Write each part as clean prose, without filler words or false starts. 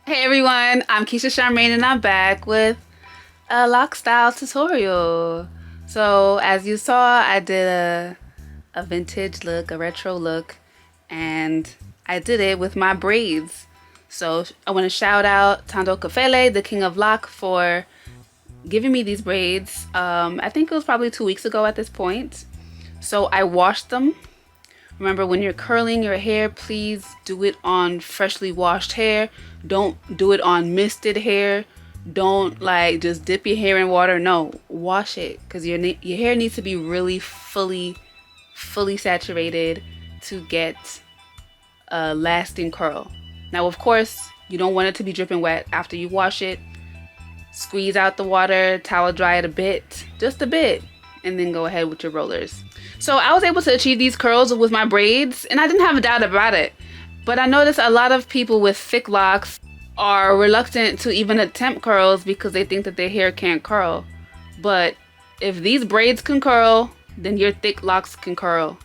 Hey everyone, I'm Keisha Charmaine and I'm back with a lock style tutorial. So as you saw, I did a vintage look, a retro look, and I did it with my braids. So I want to shout out Thando Kafele, the king of lock, for giving me these braids. I think it was probably 2 weeks ago at this point. So I washed them. Remember, when you're curling your hair, please do it on freshly washed hair. Don't do it on misted hair. Don't like just dip your hair in water. No, wash it, because your hair needs to be really fully saturated to get a lasting curl. Now, of course, you don't want it to be dripping wet after you wash it. Squeeze out the water, towel dry it a bit, just a bit, and then go ahead with your rollers. So I was able to achieve these curls with my braids, and I didn't have a doubt about it. But I noticed a lot of people with thick locks are reluctant to even attempt curls because they think that their hair can't curl. But if these braids can curl, then your thick locks can curl.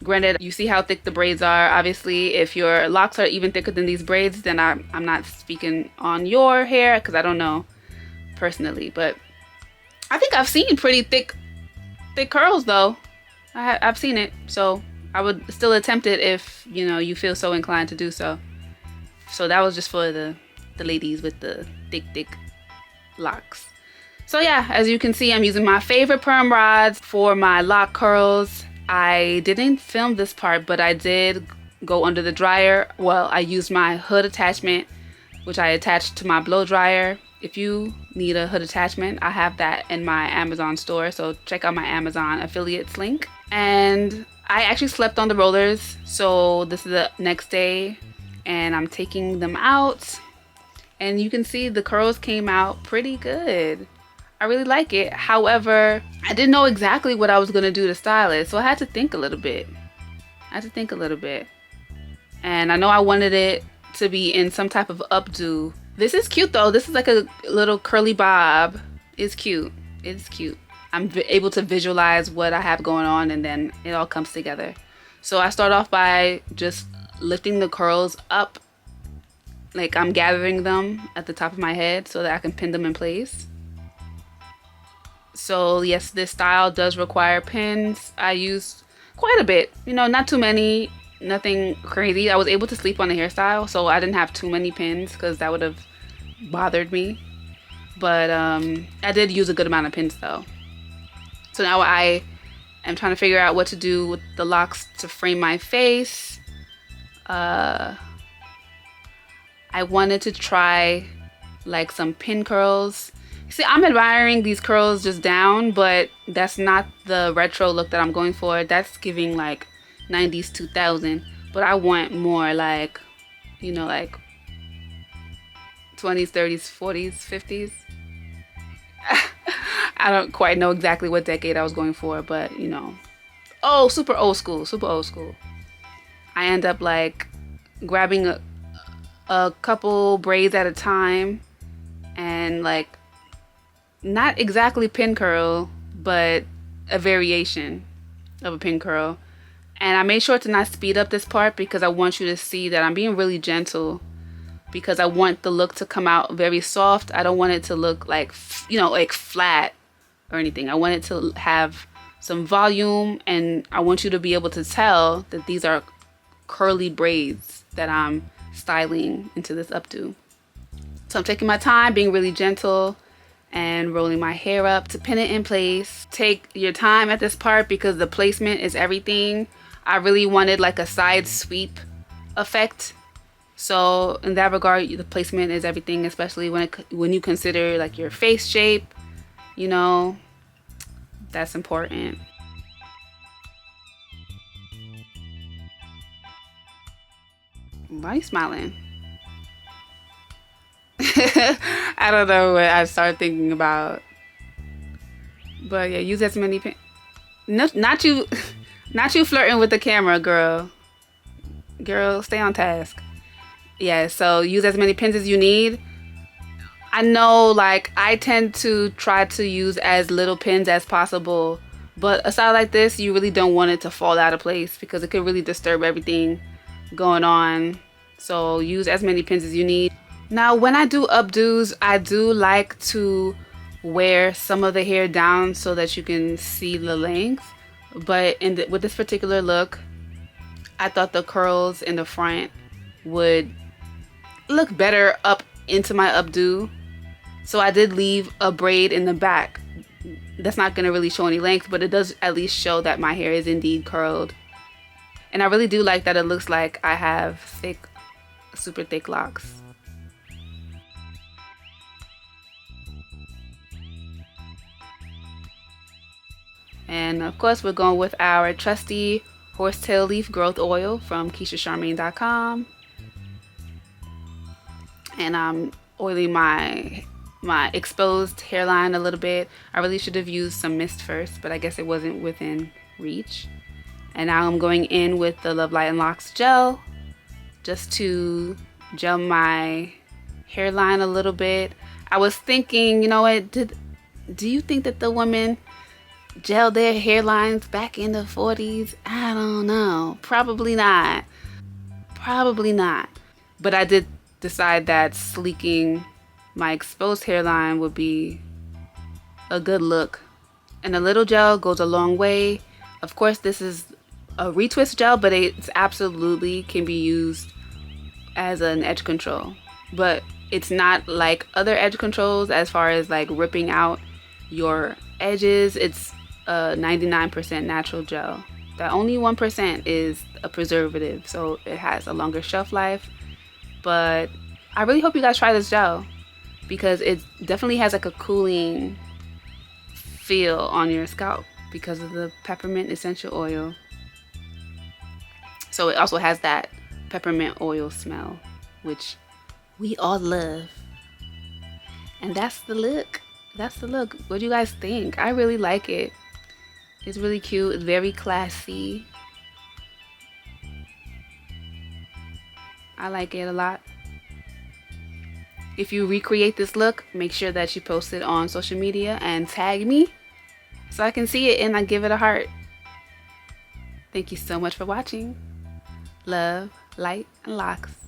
Granted, you see how thick the braids are. Obviously, if your locks are even thicker than these braids, then I'm not speaking on your hair because I don't know personally. But I think I've seen pretty thick curls though. I've seen it, so I would still attempt it if you feel so inclined to do so. So that was just for the ladies with the thick locks. So yeah, as you can see, I'm using my favorite perm rods for my lock curls. I didn't film this part, but I did go under the dryer. Well, I used my hood attachment, which I attached to my blow dryer. If you need a hood attachment, I have that in my Amazon store, so check out my Amazon affiliates link. And I actually slept on the rollers, so this is the next day and I'm taking them out, and you can see the curls came out pretty good. I really like it. However, I didn't know exactly what I was going to do to style it, so I had to think a little bit. And I know I wanted it to be in some type of updo. This is cute though. This is like a little curly bob. It's cute. I'm able to visualize what I have going on, and then it all comes together. So I start off by just lifting the curls up, like I'm gathering them at the top of my head so that I can pin them in place. So yes, this style does require pins. I used quite a bit, not too many, nothing crazy. I was able to sleep on the hairstyle, so I didn't have too many pins because that would have bothered me. But I did use a good amount of pins though. So now I am trying to figure out what to do with the locks to frame my face. I wanted to try like some pin curls. See, I'm admiring these curls just down, but that's not the retro look that I'm going for. That's giving like 90s, 2000. But I want more like, like 20s, 30s, 40s, 50s. I don't quite know exactly what decade I was going for, but oh, super old school. I end up like grabbing a couple braids at a time and like not exactly pin curl, but a variation of a pin curl. And I made sure to not speed up this part because I want you to see that I'm being really gentle, because I want the look to come out very soft. I don't want it to look like, like flat or anything. I want it to have some volume, and I want you to be able to tell that these are curly braids that I'm styling into this updo. So I'm taking my time, being really gentle, and rolling my hair up to pin it in place. Take your time at this part because the placement is everything. I really wanted like a side sweep effect. So in that regard, the placement is everything, especially when you consider like your face shape, that's important. Why are you smiling? I don't know what I started thinking about. But yeah, use as many pins. No, not you flirting with the camera, girl. Girl, stay on task. Yeah, so use as many pins as you need. I know, like, I tend to try to use as little pins as possible, but a style like this, you really don't want it to fall out of place because it could really disturb everything going on. So use as many pins as you need. Now, when I do updos, I do like to wear some of the hair down so that you can see the length. But with this particular look, I thought the curls in the front would look better up into my updo. So I did leave a braid in the back. That's not going to really show any length, but it does at least show that my hair is indeed curled. And I really do like that it looks like I have thick, super thick locks. And of course, we're going with our trusty horsetail leaf growth oil from KeishaCharmaine.com. And I'm oiling my exposed hairline a little bit. I really should have used some mist first, but I guess it wasn't within reach. And now I'm going in with the Love Light and Locks gel just to gel my hairline a little bit. I was thinking, you know what, do you think that the women gel their hairlines back in the 40s? I don't know. Probably not. Probably not. But I did decide that sleeking my exposed hairline would be a good look. And a little gel goes a long way. Of course, this is a retwist gel, but it's absolutely can be used as an edge control. But it's not like other edge controls as far as like ripping out your edges. It's a 99% natural gel. The only 1% is a preservative, so it has a longer shelf life. But I really hope you guys try this gel because it definitely has like a cooling feel on your scalp because of the peppermint essential oil. So it also has that peppermint oil smell, which we all love. And that's the look. That's the look. What do you guys think? I really like it. It's really cute. It's very classy. I like it a lot. If you recreate this look, make sure that you post it on social media and tag me so I can see it and I give it a heart. Thank you so much for watching. Love, light, and locks.